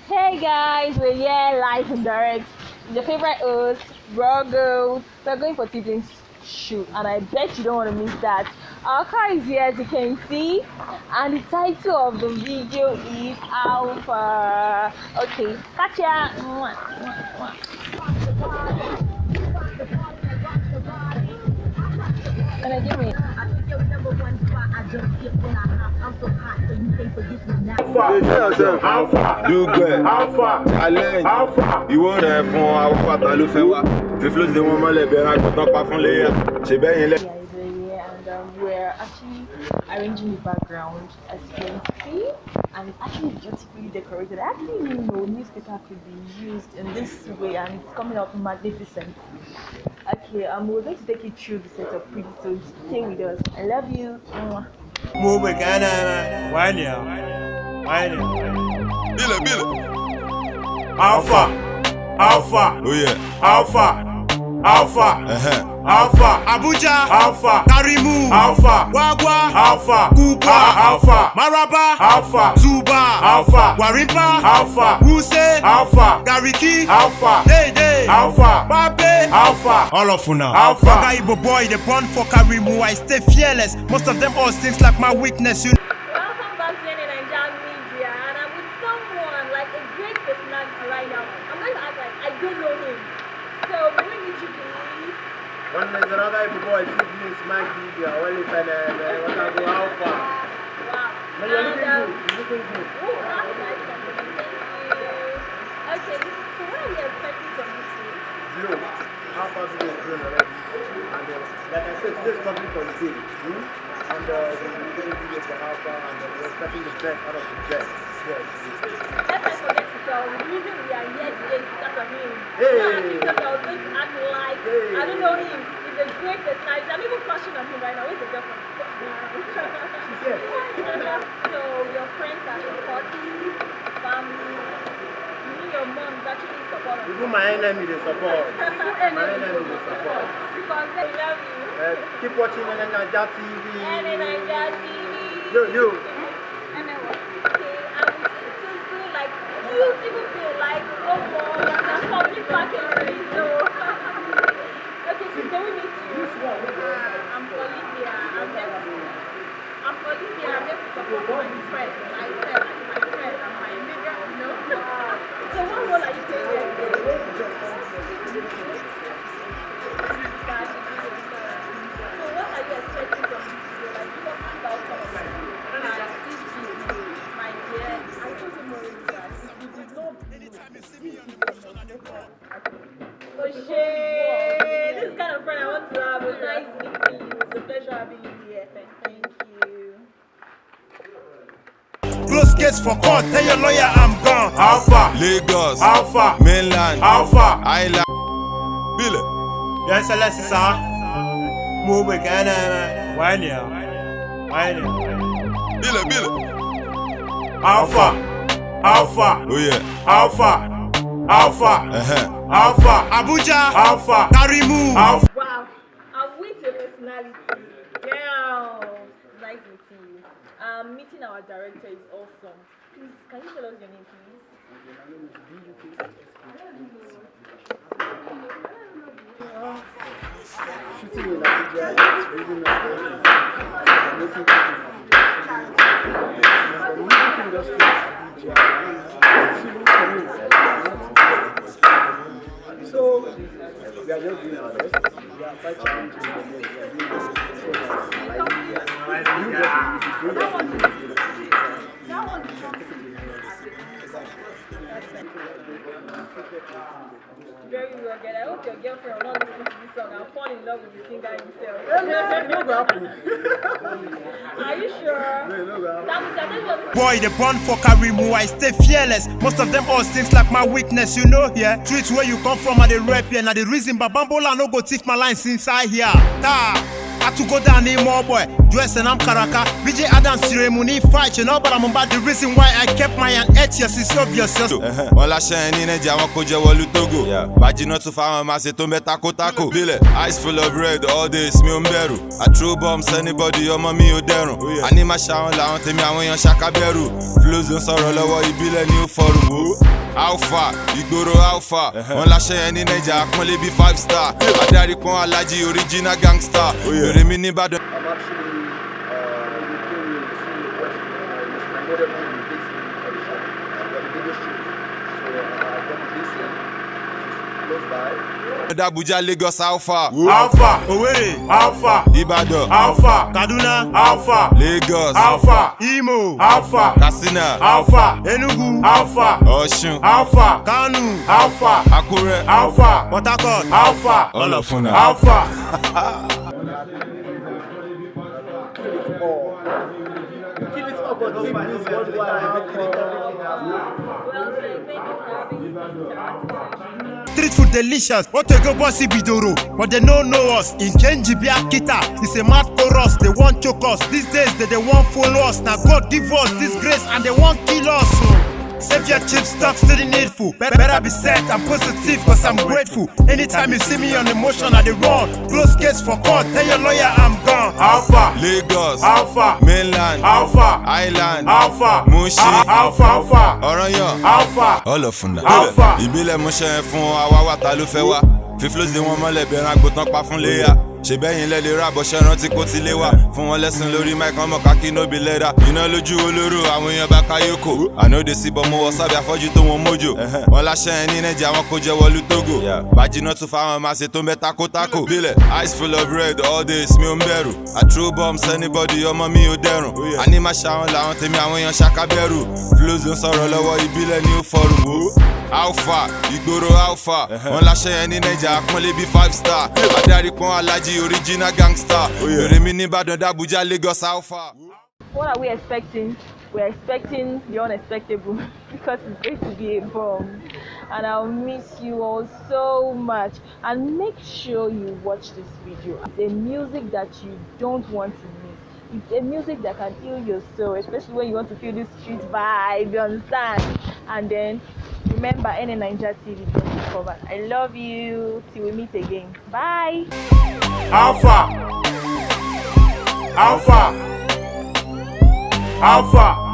Hey guys, we're here live and direct. Your favorite host, Rogo. We're going for siblings shoot, and I bet you don't want to miss that. Our car is here, as you can see, and the title of the video is Alpha. Okay, catch ya. Mwah, mwah, mwah. Can I give me? Alpha, Dugbe, Alpha, Challenge, Alpha. Ìwọ rẹ̀ fún àwọn pátá ló fẹ́ wá. Fífló ti wọ́n mọ́lẹ̀ bẹ̀rẹ̀ àgbọ̀tán pa fún léyà. Ṣé bẹ́ẹ̀ yẹn lẹ́. And we're actually arranging the background, as you can see, and it's actually beautifully decorated. I actually didn't know newspaper could be used in this way, and it's coming out magnificent. Okay, we're going to take you through the setup pretty soon. Stay with us. I love you. Move again, why now? Bílẹ̀. Alpha, Alpha, Oh yeah. Alpha, Alpha, Alpha, Abuja, Alpha, Karimu, Alpha, Wagwa, Alpha, Kupa, Alpha, Maraba, Alpha, Zuba, Alpha, Warimpa, Alpha, Wuse, Alpha, Gariki, Alpha, Day, Alpha, Babe, Alpha, all of you now. Alpha, Ibo boy, the born for Karimu, I stay fearless. Most of them all things like my weakness, you know. Welcome back to Nigerian Media, and I'm with someone like a great personality right now. I'm going to act like I don't know him. So, when we meet you, please. When there's another boy, siblings, Mike Media, when you find what I go Alpha. Wow. But you're looking good. You're looking good. Oh, that's nice. Thank you. Okay, so what are we expecting from this week? Blue. Alpha video is blown already. And like I said, today's public holiday. And we're doing videos for Alpha, and we're expecting the best out of the best. Yes. Let's not forget to tell the reason we are here today is because of him. Hey. Because I was going to act like I don't know him. He's a great personality. I'm even crushing on him right now. Where's the girlfriend? She's here. So your friends are supportive, family. You mean your mom is actually supportive. Even my enemy, they support. My enemy, they support. Because they love you. Keep watching Nigeria TV. Nigeria TV. Yo. And then what? Okay, and it feel like you even feel like oh more like a public package. So okay, so can we meet you? I'm Olivia. I'm here to support my friend. My friend and my nigga. No. So what role are you playing here today? So what are you expecting from this video? Like what kind of outcome? My dear, I told you more than that. You did not oh shit! This kind of friend I want to have. It was nice meeting you. It's a pleasure having you here. Thank you. Close case for court, tell your lawyer I'm gone. Alpha, Lagos, Alpha, Mainland, Alpha, Island. Bílẹ̀. Your Excellency, sir. Move again, why now? Bílẹ̀. Alpha, Alpha, Oh yeah. Alpha, Alpha, Alpha, Abuja, Alpha, Karimu, Alpha. Wow, I'm with your personality. Damn, nice meeting you. Meeting our director is awesome. Please, can you tell us your name, please? Shooting in Abuja is really not I'm making the music industry is Abuja. So we are just doing our best. We are quite challenging the best. We are doing Very well, girl. I hope your girlfriend will not listen to this song and fall in love with the singer himself. Are you sure? Boy, the born for Karimu, I stay fearless. Most of them all things like my weakness, you know here. Streets where you come from, and the rap here. Now the reason Babambola no go thief my lines inside here. I to go down in more boy. US and I'm Karaka. VJ Adams ceremony fight, you know, but I'm about the reason why I kept my hand at yes, it's obvious. Wọ́n láṣẹ ẹni Nàìjíríà wọn kò jẹ́ wọlú Togo. Bájínà tún fáwọn máa ṣe tó ń bẹ tako. Bílẹ̀ eyes full of red all days mi ò ń bẹ̀rù. I throw bombs anybody ọmọ mi ò dẹrùn. Àní máa ṣàwọn làwọn tèmi àwọn èèyàn ṣàkábẹ́rù. Flows ń sọ̀rọ̀ lọ́wọ́ ìbílẹ̀ ní ó fọrùn. Alpha, ìgboro Alpha. Wọ́n láṣẹ ẹni Nàìjíríà pọ́nlé bí 5 star. Adarí pọ́n Alájí original gangster. Èrè mi ní Ìbàdàn. I'm actually model on the big scene audition. I've got a video shoot. So I've got the big scene, which is close by. Abuja, Lagos, Alpha. Alpha, Owerri, Alpha, Ibadan, Alpha, Kaduna, Alpha, Lagos, Alpha, Imo, Alpha, Katsina, Alpha, Enugu, Alpha, Osun, Alpha, Kanu, Alpha, Akure, Alpha, Port Harcourt, Alpha, Olofuna, Alpha. Kill it up on team news worldwide. Street food delicious, what a go bossy bidoro. But they don't know us. In Kenji Biakita, it's a mad chorus. They want choke us. These days they want follow us. Now God give us this grace and they want kill us. Save your cheap stocks to the needful. Better be set and positive cause I'm grateful. Anytime you see me on emotion, I dey run. Close case for court, tell your lawyer I'm gone. Alpha, Lagos, Alpha, Mainland, Alpha, Island, Alpha, Mushi, Alpha, Ọ̀rànyàn, Alpha, Olofuna. Alpha. Ìbílẹ̀ mo ṣe fún àwa wà ta ló fẹ́ wá. Fíflósì dé wọn mọ́lẹ̀ bẹ̀rẹ̀ àgbòtán pa fún léyà. Ṣé bẹ́yìn lẹ́lẹ̀ rà bọ́ṣẹ́ rántí kó ti lé wa. Fún wọn lẹ́sìn lórí mic ọmọ kákí nóbi lẹ́dà. Iná lójú olóró àwọn èèyàn bá káyókò. Ànóde sí bọ́ mo wọ sábẹ́ afọ́jú tó wọn mójò. Wọ́n láṣẹ ẹni Nàìjíríà wọn kò jẹ́ wọlú Togo. Bájínà tún fáwọn máa ṣe tó ń bẹ tako. Bílẹ̀ eyes full of red all days mi ò ń bẹ̀rù. I throw bombs anybody ọmọ mi ò dẹrùn. Àní máa ṣàwọn làwọn tèmi àwọn èèyàn ṣàkábẹ́rù. Flows ń sọ̀rọ̀ lọ́wọ́ ìbílẹ̀ ní ó fọrùn. Alpha, ìgboro Alpha. Wọ́n láṣẹ ẹni Nàìjíríà pọ́nlé bí 5 star. Adarí pọ́n Alájí original gangster. Èrè mi ní Ìbàdàn, Abuja, Lagos, Alpha. What are we expecting? We're expecting the unexpectable because it's going to be a bomb. And I'll miss you all so much. And make sure you watch this video. It's a music that you don't want to miss. It's a music that can heal your soul, especially when you want to feel this street vibe, you understand? And then remember, NN Nigeria TV is covered. I love you. Till we meet again. Bye. Alpha, Alpha, Alpha.